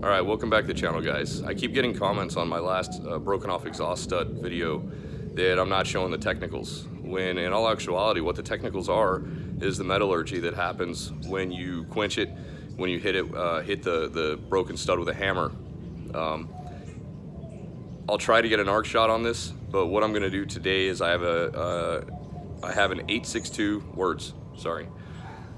Alright, welcome back to the channel, guys. I keep getting comments on my last broken off exhaust stud video that I'm not showing the technicals, when in all actuality what the technicals are is the metallurgy that happens when you quench it, when you hit the broken stud with a hammer. I'll try to get an arc shot on this, but what I'm going to do today is I have an 862 words, sorry.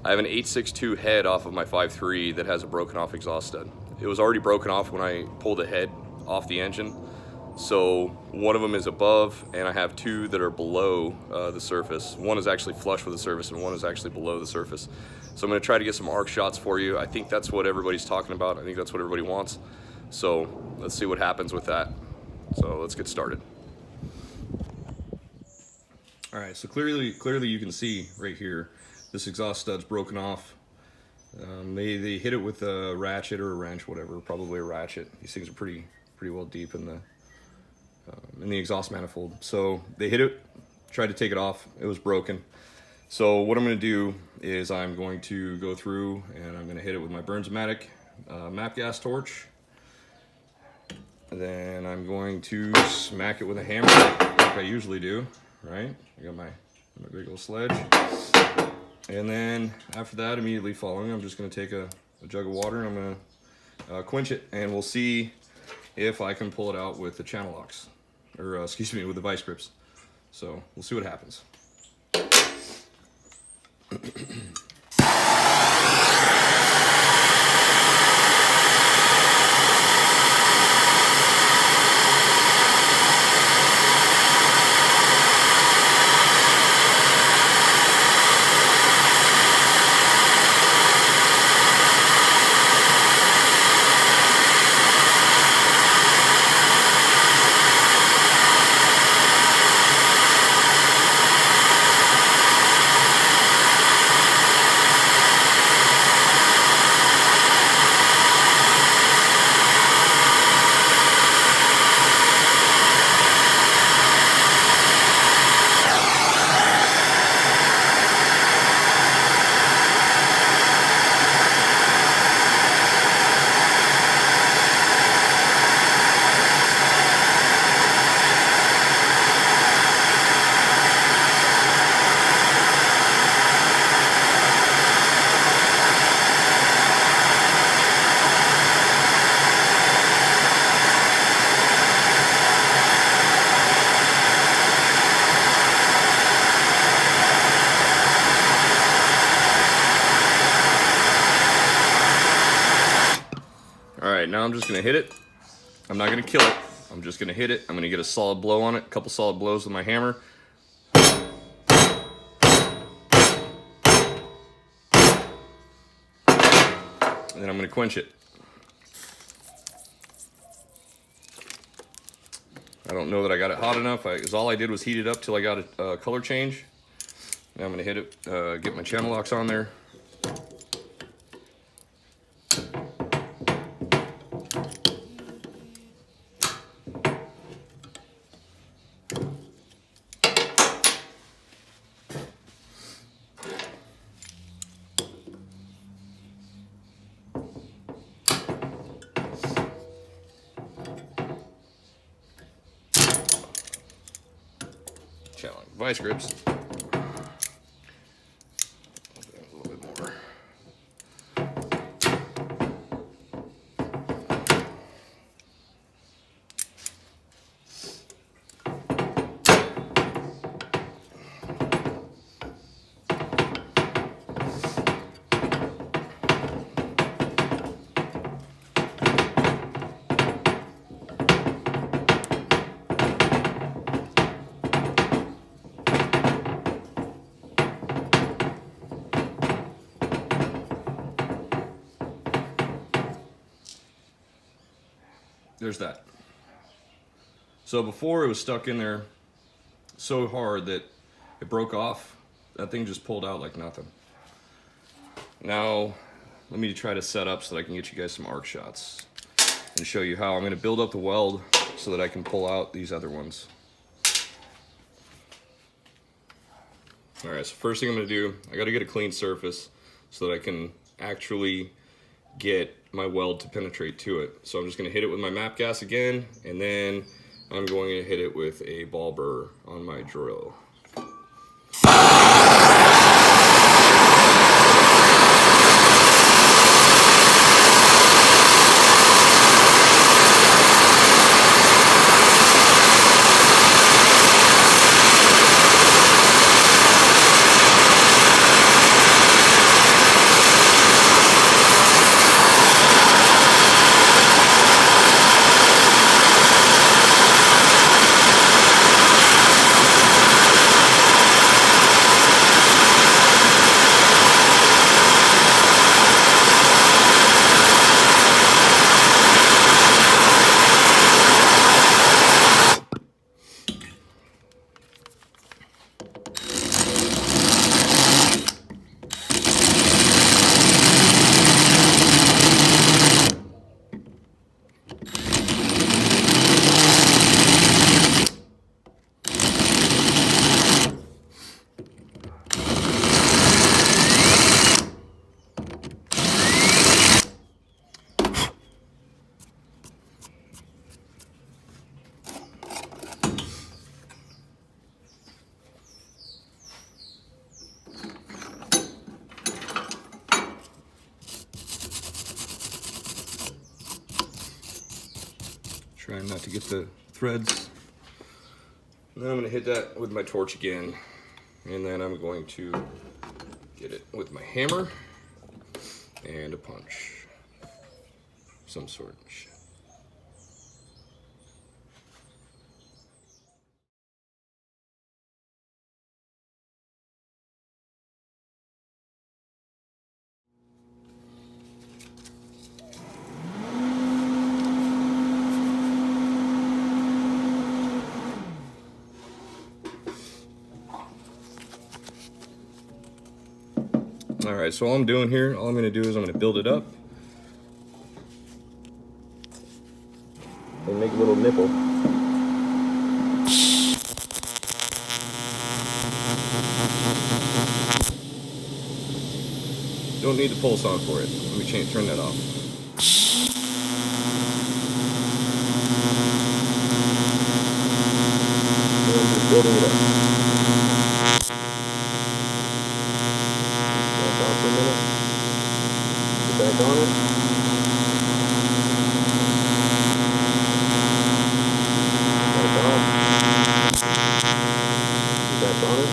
I have an 862 head off of my 5.3 that has a broken off exhaust stud. It was already broken off when I pulled the head off the engine. So one of them is above, and I have two that are below the surface. One is actually flush with the surface, and one is actually below the surface. So I'm going to try to get some arc shots for you. I think that's what everybody's talking about. I think that's what everybody wants. So let's see what happens with that. So let's get started. All right, so clearly you can see right here, this exhaust stud's broken off. They hit it with a ratchet or a wrench, whatever, probably a ratchet. These things are pretty well deep in the exhaust manifold. So they hit it, tried to take it off, it was broken. So what I'm going to do is I'm going to go through and I'm going to hit it with my Burns-O-Matic map gas torch. And then I'm going to smack it with a hammer like I usually do, right? I got my big old sledge. And then after that, immediately following, I'm just going to take a jug of water and I'm going to quench it, and we'll see if I can pull it out with the channel locks, or excuse me, with the vice grips. So we'll see what happens. Alright, now I'm just going to hit it. I'm not going to kill it. I'm just going to hit it. I'm going to get a solid blow on it, a couple solid blows with my hammer. And then I'm going to quench it. I don't know that I got it hot enough. All I did was heat it up till I got a color change. Now I'm going to hit it, get my channel locks on there. Vice grips. A little bit more. There's that. So before, it was stuck in there so hard that it broke off. That thing just pulled out like nothing. Now let me try to set up so that I can get you guys some arc shots and show you how I'm going to build up the weld so that I can pull out these other ones. Alright, so first thing I'm going to do, I got to get a clean surface so that I can actually get my weld to penetrate to it. So I'm just going to hit it with my MAP gas again, and then I'm going to hit it with a ball burr on my drill. Trying not to get the threads. And then I'm going to hit that with my torch again. And then I'm going to get it with my hammer and a punch. Some sort. All right, so all I'm doing here, all I'm gonna do is I'm gonna build it up and make a little nipple. Don't need the pulse on for it. Let me turn that off. And I'm just building it up. Back off for a minute. Get back on it. Back off. Get back on it.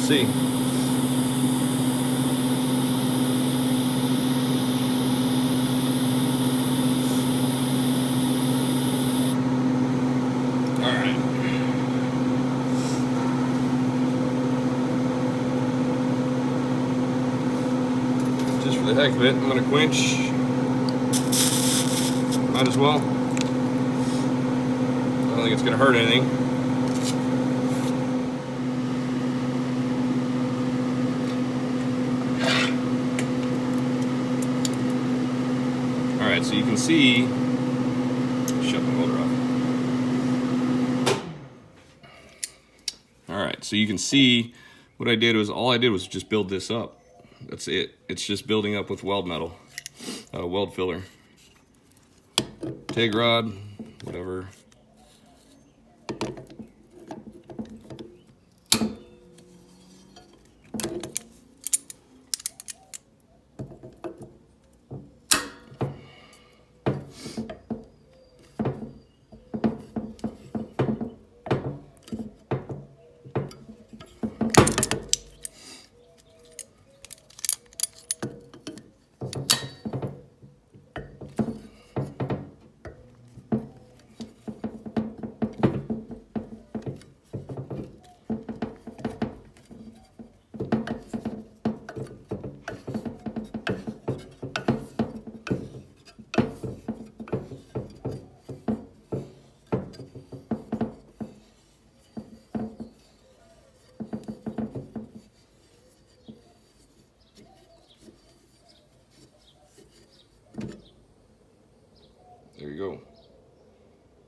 See. All right. Just for the heck of it, I'm gonna quench. Might as well. I don't think it's gonna hurt anything. Alright, so you can see, shut my welder off. Alright, so you can see what I did was, all I did was just build this up. That's it. It's just building up with weld metal, weld filler. TIG rod, whatever.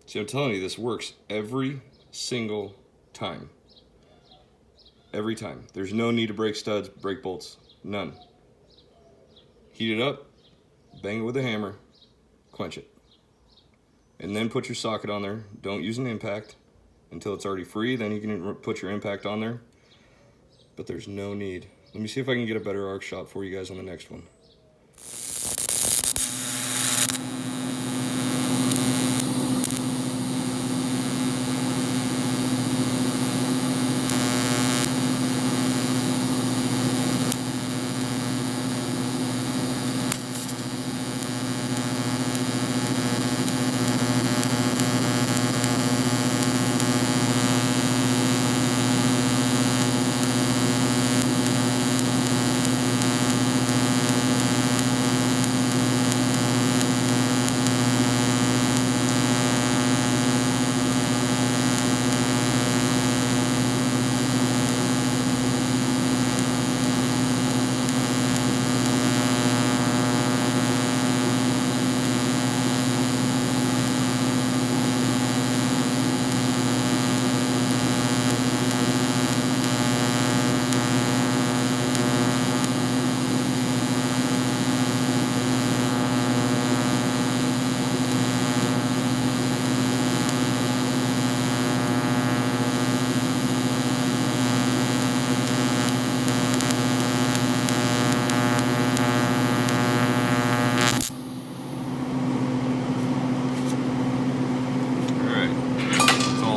See, I'm telling you, this works every single time. Every time. There's no need to break studs, break bolts. None. Heat it up, bang it with a hammer, quench it. And then put your socket on there. Don't use an impact until it's already free. Then you can put your impact on there. But there's no need. Let me see if I can get a better arc shot for you guys on the next one.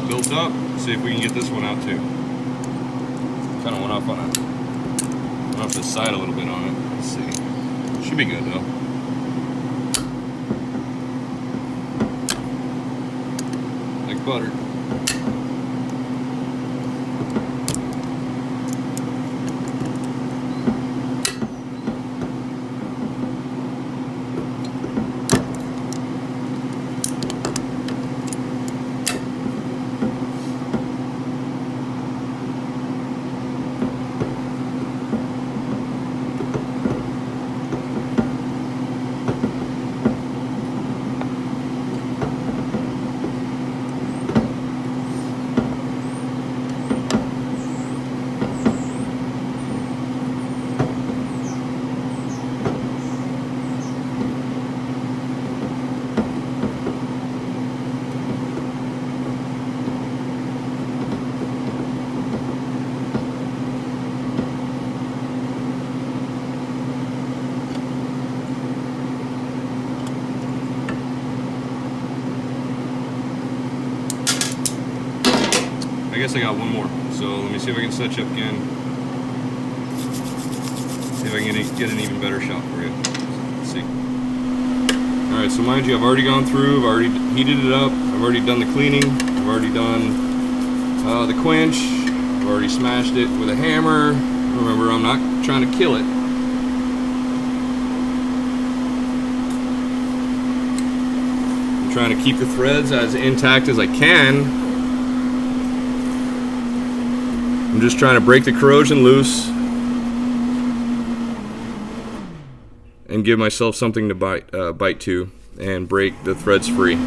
Built up. See if we can get this one out too. Kind of went off the side a little bit on it. Let's see. Should be good though. Like butter. I guess I got one more, so let me see if I can set you up again. See if I can get an even better shot for you. Let's see. Alright, so mind you, I've already gone through, I've already heated it up, I've already done the cleaning, I've already done the quench, I've already smashed it with a hammer. Remember, I'm not trying to kill it. I'm trying to keep the threads as intact as I can. I'm just trying to break the corrosion loose and give myself something to bite to and break the threads free.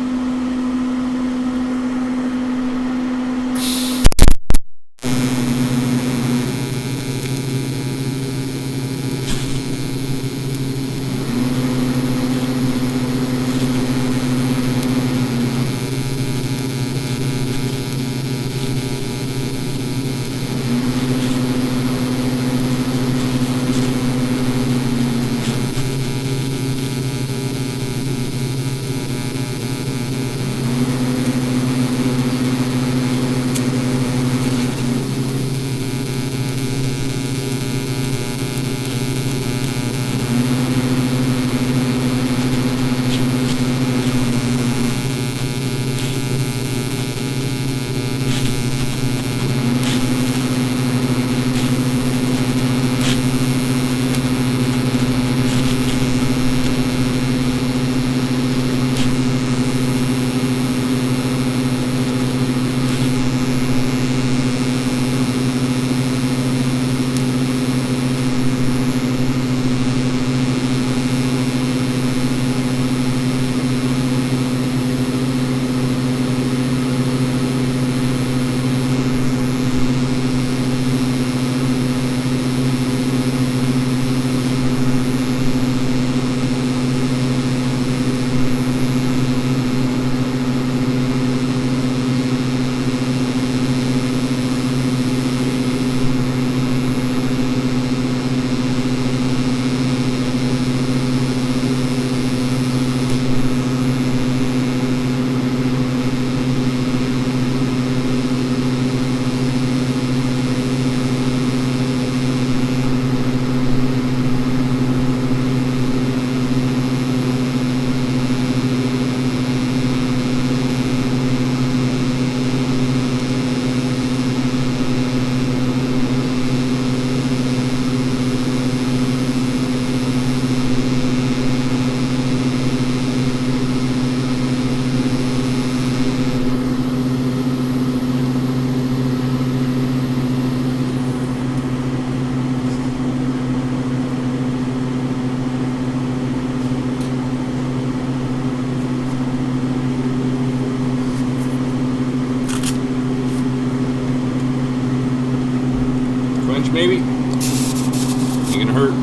maybe. Ain't gonna hurt.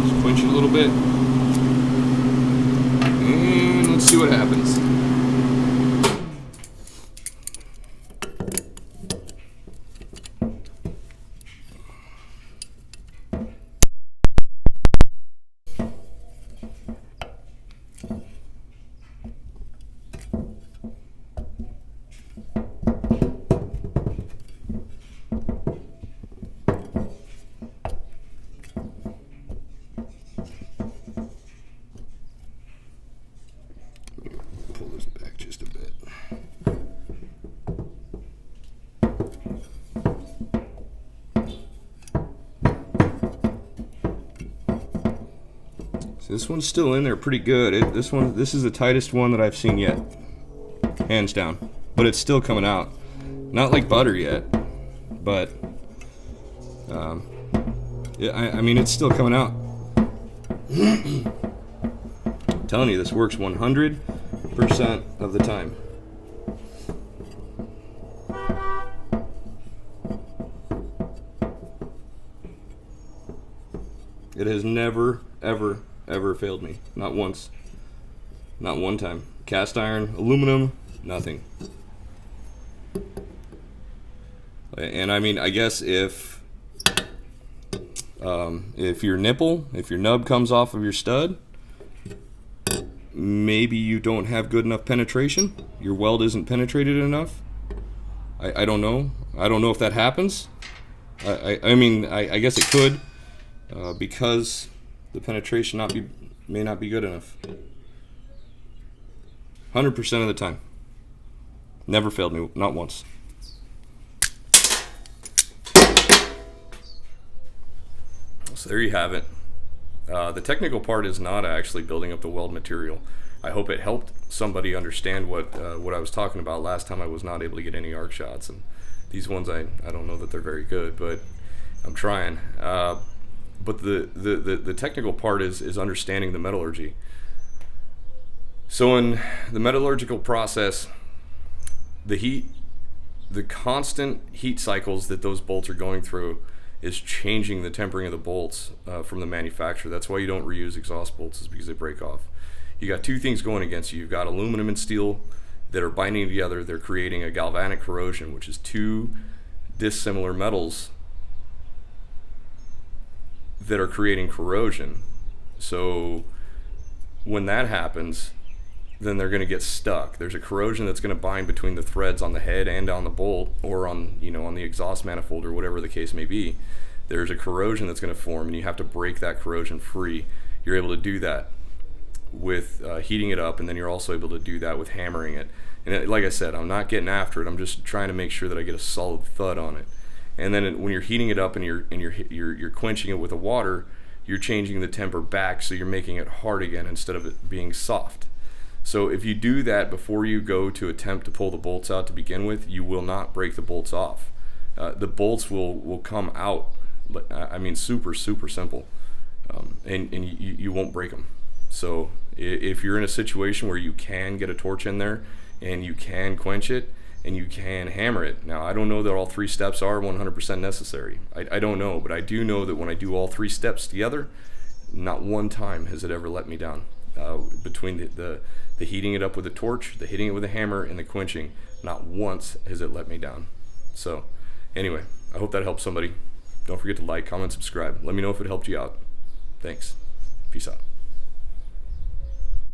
Just quench it a little bit. And let's see what happens. Pull this back just a bit. So this one's still in there pretty good. This is the tightest one that I've seen yet, hands down. But it's still coming out. Not like butter yet, but yeah, I mean it's still coming out. I'm telling you, this works 100% of the time. It has never, ever, ever failed me. Not once. Not one time. Cast iron, aluminum, nothing. And I mean, I guess if your nub comes off of your stud, maybe you don't have good enough penetration. Your weld isn't penetrated enough. I don't know. I don't know if that happens. I mean, I guess it could, because the penetration may not be good enough. 100% of the time. Never failed me, not once. So there you have it. The technical part is not actually building up the weld material. I hope it helped somebody understand what I was talking about last time. I was not able to get any arc shots, and these ones I don't know that they're very good, but I'm trying. But the technical part is understanding the metallurgy. So in the metallurgical process, the constant heat cycles that those bolts are going through is changing the tempering of the bolts from the manufacturer. That's why you don't reuse exhaust bolts, is because they break off. You got two things going against you. You've got aluminum and steel that are binding together. They're creating a galvanic corrosion, which is two dissimilar metals that are creating corrosion. So when that happens, then they're going to get stuck. There's a corrosion that's going to bind between the threads on the head and on the bolt, or on the exhaust manifold, or whatever the case may be. There's a corrosion that's going to form, and you have to break that corrosion free. You're able to do that with heating it up, and then you're also able to do that with hammering it. And like I said, I'm not getting after it. I'm just trying to make sure that I get a solid thud on it. And then when you're heating it up and you're quenching it with the water, you're changing the temper back, so you're making it hard again instead of it being soft. So if you do that before you go to attempt to pull the bolts out to begin with, you will not break the bolts off. The bolts will come out. I mean, super simple, and you won't break them. So if you're in a situation where you can get a torch in there and you can quench it and you can hammer it. Now, I don't know that all three steps are 100% necessary. I don't know, but I do know that when I do all three steps together, not one time has it ever let me down. Between the heating it up with a torch, the hitting it with a hammer, and the quenching, not once has it let me down. So anyway, I hope that helps somebody. Don't forget to like, comment, subscribe. Let me know if it helped you out. Thanks. Peace out.